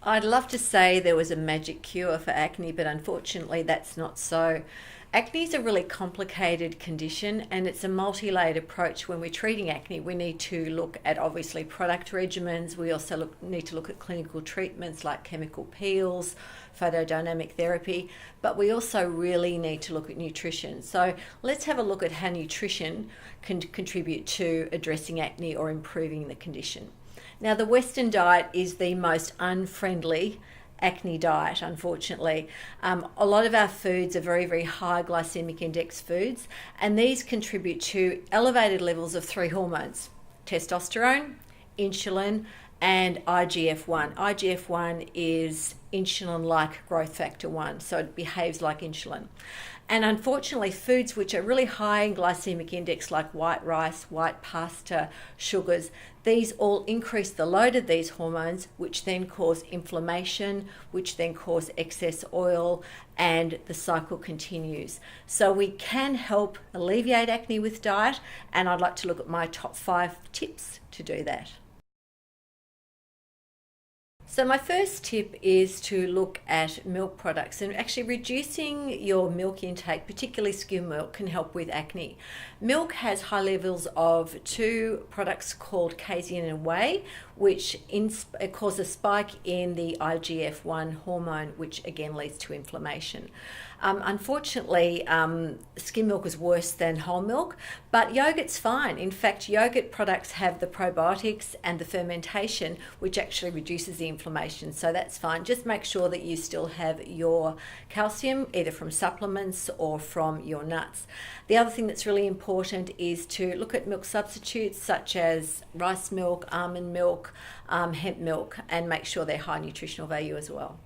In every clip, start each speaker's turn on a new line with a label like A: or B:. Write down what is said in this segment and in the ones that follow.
A: I'd love to say there was a magic cure for acne, but unfortunately that's not so. Acne is a really complicated condition and it's a multi-layered approach. When we're treating acne, we need to look at obviously product regimens. We also need to look at clinical treatments like chemical peels, photodynamic therapy, but we also really need to look at nutrition. So let's have a look at how nutrition can contribute to addressing acne or improving the condition. Now, the Western diet is the most unfriendly acne diet, unfortunately. A lot of our foods are very, very high glycemic index foods, and these contribute to elevated levels of three hormones: testosterone, insulin, and IGF-1. IGF-1 is insulin-like growth factor 1, so it behaves like insulin. And unfortunately, foods which are really high in glycemic index, like white rice, white pasta, sugars, these all increase the load of these hormones, which then cause inflammation, which then cause excess oil, and the cycle continues. So we can help alleviate acne with diet, and I'd like to look at my top 5 tips to do that. So my first tip is to look at milk products, and actually reducing your milk intake, particularly skim milk, can help with acne. Milk has high levels of two products called casein and whey, which cause a spike in the IGF-1 hormone, which again leads to inflammation. Unfortunately, skim milk is worse than whole milk, but yogurt's fine. In fact, yogurt products have the probiotics and the fermentation, which actually reduces the inflammation, so that's fine. Just make sure that you still have your calcium, either from supplements or from your nuts. The other thing that's really important is to look at milk substitutes such as rice milk, almond milk, hemp milk, and make sure they're high nutritional value as well.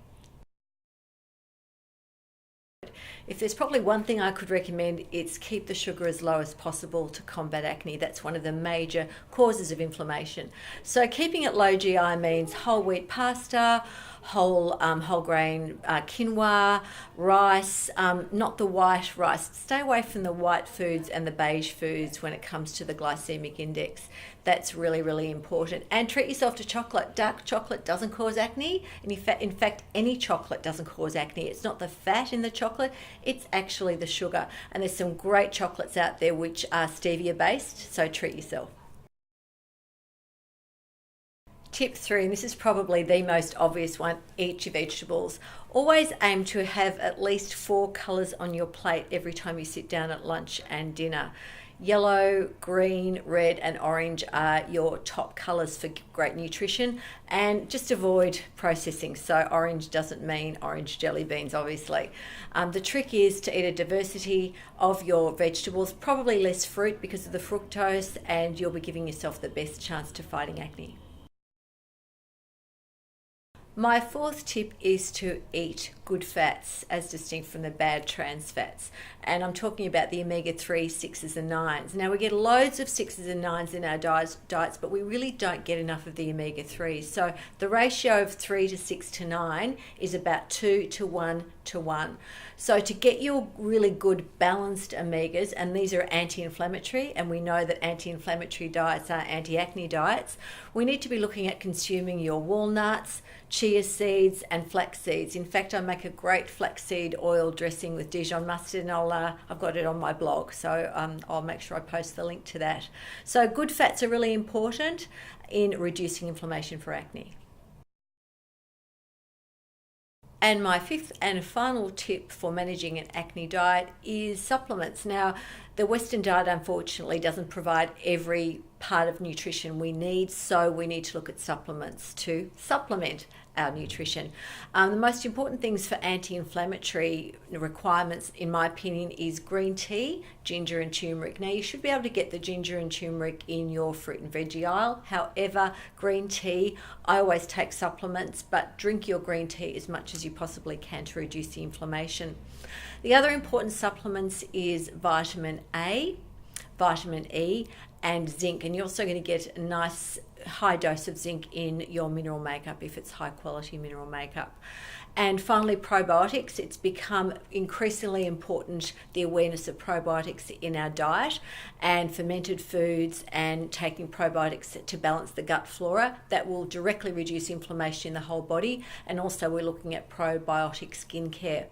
A: If there's probably one thing I could recommend, it's keep the sugar as low as possible to combat acne. That's one of the major causes of inflammation. So keeping it low GI means whole wheat pasta, whole grain quinoa, rice, not the white rice. Stay away from the white foods and the beige foods when it comes to the glycemic index. That's really, really important. And treat yourself to chocolate. Dark chocolate doesn't cause acne. And in fact, any chocolate doesn't cause acne. It's not the fat in the chocolate, it's actually the sugar. And there's some great chocolates out there which are stevia based, so treat yourself. Tip 3, and this is probably the most obvious one: eat your vegetables. Always aim to have at least 4 colours on your plate every time you sit down at lunch and dinner. Yellow, green, red and orange are your top colours for great nutrition, and just avoid processing. So orange doesn't mean orange jelly beans, obviously. The trick is to eat a diversity of your vegetables, probably less fruit because of the fructose, and you'll be giving yourself the best chance to fighting acne. My 4th tip is to eat good fats as distinct from the bad trans fats. And I'm talking about the omega-3, 6s and 9s. Now, we get loads of 6s and 9s in our diets, but we really don't get enough of the omega-3s. So the ratio of 3 to 6 to 9 is about 2 to 1 to 1. So to get your really good balanced omegas, and these are anti-inflammatory, and we know that anti-inflammatory diets are anti-acne diets, we need to be looking at consuming your walnuts, chia seeds and flax seeds. In fact, I make a great flaxseed oil dressing with Dijon mustard, and I've got it on my blog, so I'll make sure I post the link to that. So good fats are really important in reducing inflammation for acne. And my 5th and final tip for managing an acne diet is supplements. Now, the Western diet unfortunately doesn't provide every part of nutrition we need, so we need to look at supplements to supplement our nutrition. The most important things for anti-inflammatory requirements, in my opinion, is green tea, ginger and turmeric. Now, you should be able to get the ginger and turmeric in your fruit and veggie aisle. However, green tea, I always take supplements, but drink your green tea as much as you possibly can to reduce the inflammation. The other important supplements is vitamin A, vitamin E and zinc, and you're also going to get a nice high dose of zinc in your mineral makeup if it's high quality mineral makeup. And finally, probiotics. It's become increasingly important, the awareness of probiotics in our diet, and fermented foods and taking probiotics to balance the gut flora. That will directly reduce inflammation in the whole body. And also we're looking at probiotic skincare.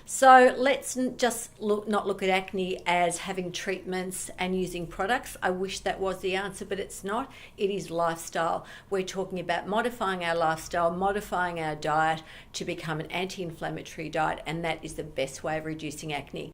A: So let's just not look at acne as having treatments and using products. I wish that was the answer, but it's not. It is lifestyle. We're talking about modifying our lifestyle, modifying our diet to become an anti-inflammatory diet, and that is the best way of reducing acne.